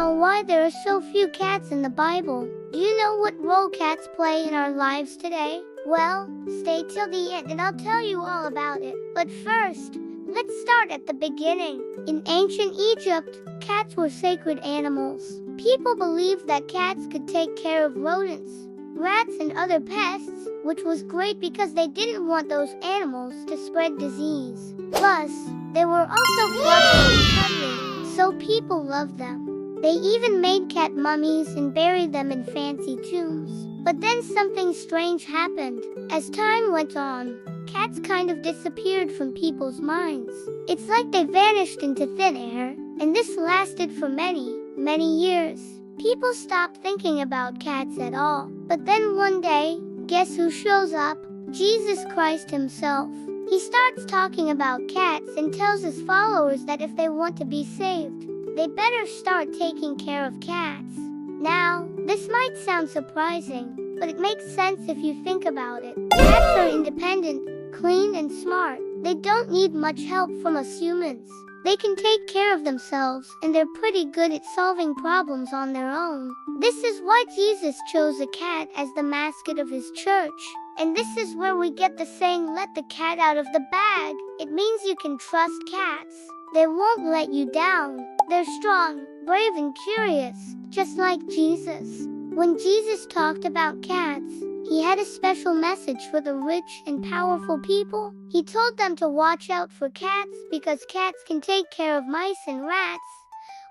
know why there are so few cats in the Bible? Do you know what role cats play in our lives today? Well, stay till the end and I'll tell you all about it. But first, let's start at the beginning. In ancient Egypt, cats were sacred animals. People believed that cats could take care of rodents, rats, and other pests, which was great because they didn't want those animals to spread disease. Plus, they were also fluffy and cuddly, so people loved them. They even made cat mummies and buried them in fancy tombs. But then something strange happened. As time went on, cats kind of disappeared from people's minds. It's like they vanished into thin air, and this lasted for many, many years. People stopped thinking about cats at all. But then one day, guess who shows up? Jesus Christ himself. He starts talking about cats and tells his followers that if they want to be saved, they better start taking care of cats. Now, this might sound surprising, but it makes sense if you think about it. Cats are independent, clean, and smart. They don't need much help from us humans. They can take care of themselves, and they're pretty good at solving problems on their own. This is why Jesus chose a cat as the mascot of his church. And this is where we get the saying, let the cat out of the bag. It means you can trust cats. They won't let you down. They're strong, brave, and curious, just like Jesus. When Jesus talked about cats, he had a special message for the rich and powerful people. He told them to watch out for cats because cats can take care of mice and rats,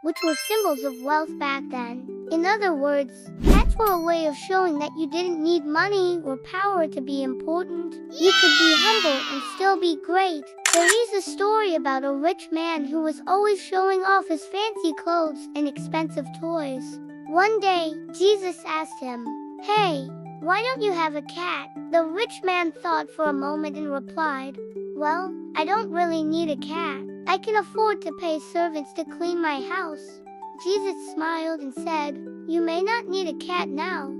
which were symbols of wealth back then. In other words, cats were a way of showing that you didn't need money or power to be important. You could be humble and still be great. There is a story about a rich man who was always showing off his fancy clothes and expensive toys. One day, Jesus asked him, "Hey, why don't you have a cat?" The rich man thought for a moment and replied, "Well, I don't really need a cat. I can afford to pay servants to clean my house." Jesus smiled and said, "You may not need a cat now,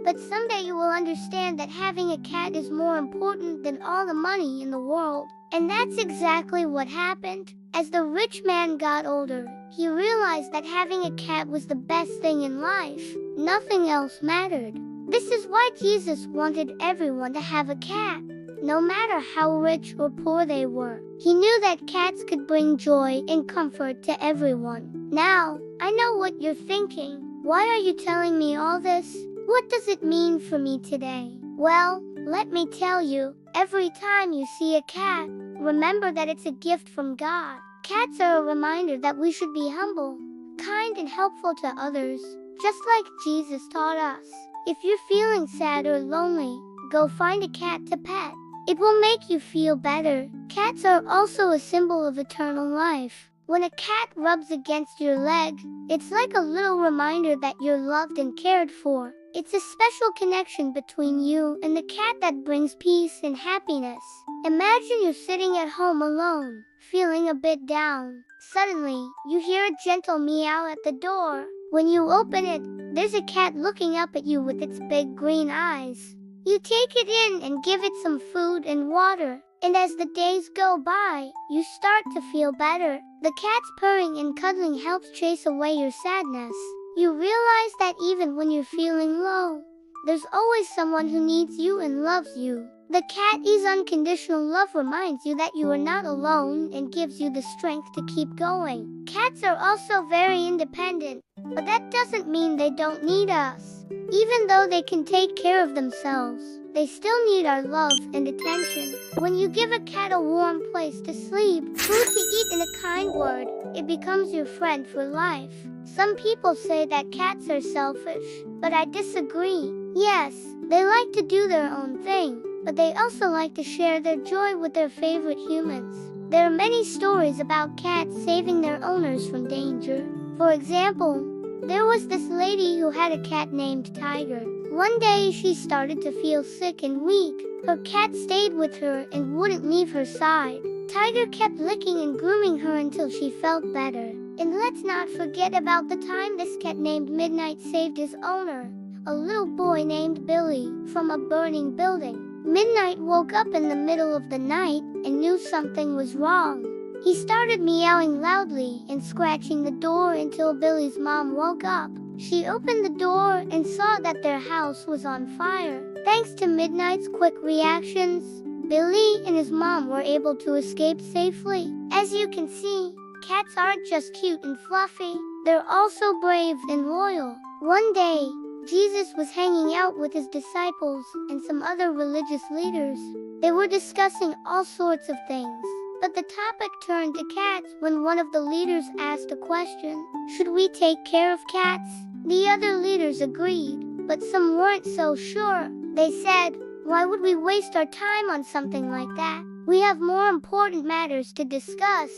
but someday you will understand that having a cat is more important than all the money in the world." And that's exactly what happened. As the rich man got older, he realized that having a cat was the best thing in life. Nothing else mattered. This is why Jesus wanted everyone to have a cat, no matter how rich or poor they were. He knew that cats could bring joy and comfort to everyone. Now, I know what you're thinking. Why are you telling me all this? What does it mean for me today? Well, let me tell you, every time you see a cat, remember that it's a gift from God. Cats are a reminder that we should be humble, kind, and helpful to others, just like Jesus taught us. If you're feeling sad or lonely, go find a cat to pet. It will make you feel better. Cats are also a symbol of eternal life. When a cat rubs against your leg, it's like a little reminder that you're loved and cared for. It's a special connection between you and the cat that brings peace and happiness. Imagine you're sitting at home alone, feeling a bit down. Suddenly, you hear a gentle meow at the door. When you open it, there's a cat looking up at you with its big green eyes. You take it in and give it some food and water. And as the days go by, you start to feel better. The cat's purring and cuddling helps chase away your sadness. You realize that even when you're feeling low, there's always someone who needs you and loves you. The cat's unconditional love reminds you that you are not alone and gives you the strength to keep going. Cats are also very independent, but that doesn't mean they don't need us. Even though they can take care of themselves, they still need our love and attention. When you give a cat a warm place to sleep, food to eat, and a kind word, it becomes your friend for life. Some people say that cats are selfish, but I disagree. Yes, they like to do their own thing, but they also like to share their joy with their favorite humans. There are many stories about cats saving their owners from danger. For example, there was this lady who had a cat named Tiger. One day she started to feel sick and weak. Her cat stayed with her and wouldn't leave her side. Tiger kept licking and grooming her until she felt better. And let's not forget about the time this cat named Midnight saved his owner, a little boy named Billy, from a burning building. Midnight woke up in the middle of the night and knew something was wrong. He started meowing loudly and scratching the door until Billy's mom woke up. She opened the door and saw that their house was on fire. Thanks to Midnight's quick reactions, Billy and his mom were able to escape safely. As you can see, cats aren't just cute and fluffy, they're also brave and loyal. One day, Jesus was hanging out with his disciples and some other religious leaders. They were discussing all sorts of things, but the topic turned to cats when one of the leaders asked a question: should we take care of cats? The other leaders agreed, but some weren't so sure. They said, why would we waste our time on something like that? We have more important matters to discuss.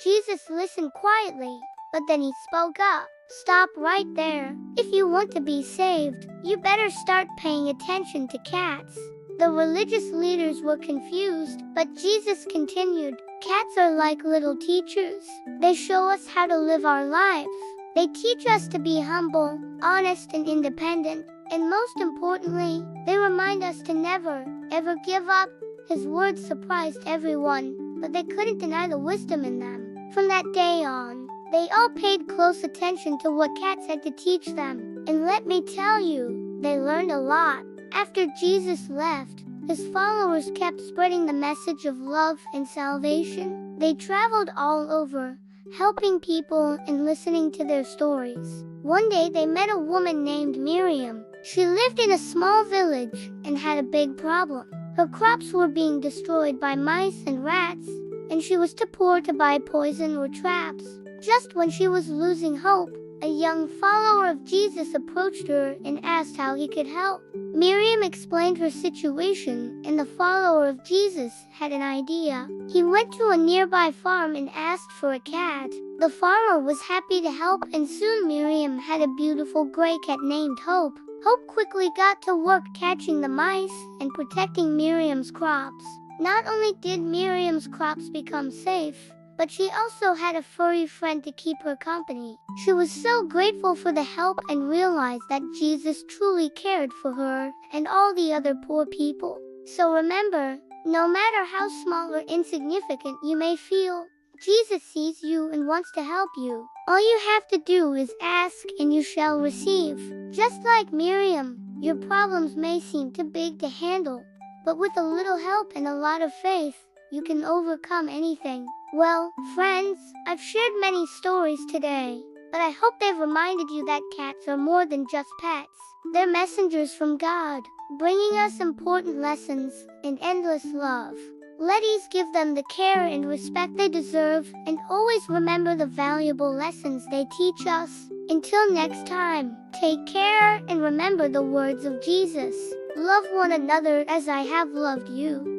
Jesus listened quietly, but then he spoke up. Stop right there. If you want to be saved, you better start paying attention to cats. The religious leaders were confused, but Jesus continued, cats are like little teachers. They show us how to live our lives. They teach us to be humble, honest, and independent. And most importantly, they remind us to never, ever give up. His words surprised everyone, but they couldn't deny the wisdom in them. From that day on, they all paid close attention to what cats had to teach them. And let me tell you, they learned a lot. After Jesus left, his followers kept spreading the message of love and salvation. They traveled all over, helping people and listening to their stories. One day they met a woman named Miriam. She lived in a small village and had a big problem. Her crops were being destroyed by mice and rats, and she was too poor to buy poison or traps. Just when she was losing hope, a young follower of Jesus approached her and asked how he could help. Miriam explained her situation, and the follower of Jesus had an idea. He went to a nearby farm and asked for a cat. The farmer was happy to help, and soon Miriam had a beautiful gray cat named Hope. Hope quickly got to work catching the mice and protecting Miriam's crops. Not only did Miriam's crops become safe, but she also had a furry friend to keep her company. She was so grateful for the help and realized that Jesus truly cared for her and all the other poor people. So remember, no matter how small or insignificant you may feel, Jesus sees you and wants to help you. All you have to do is ask and you shall receive. Just like Miriam, your problems may seem too big to handle, but with a little help and a lot of faith, you can overcome anything. Well, friends, I've shared many stories today, but I hope they've reminded you that cats are more than just pets. They're messengers from God, bringing us important lessons and endless love. Let's give them the care and respect they deserve, and always remember the valuable lessons they teach us. Until next time, take care and remember the words of Jesus. Love one another as I have loved you.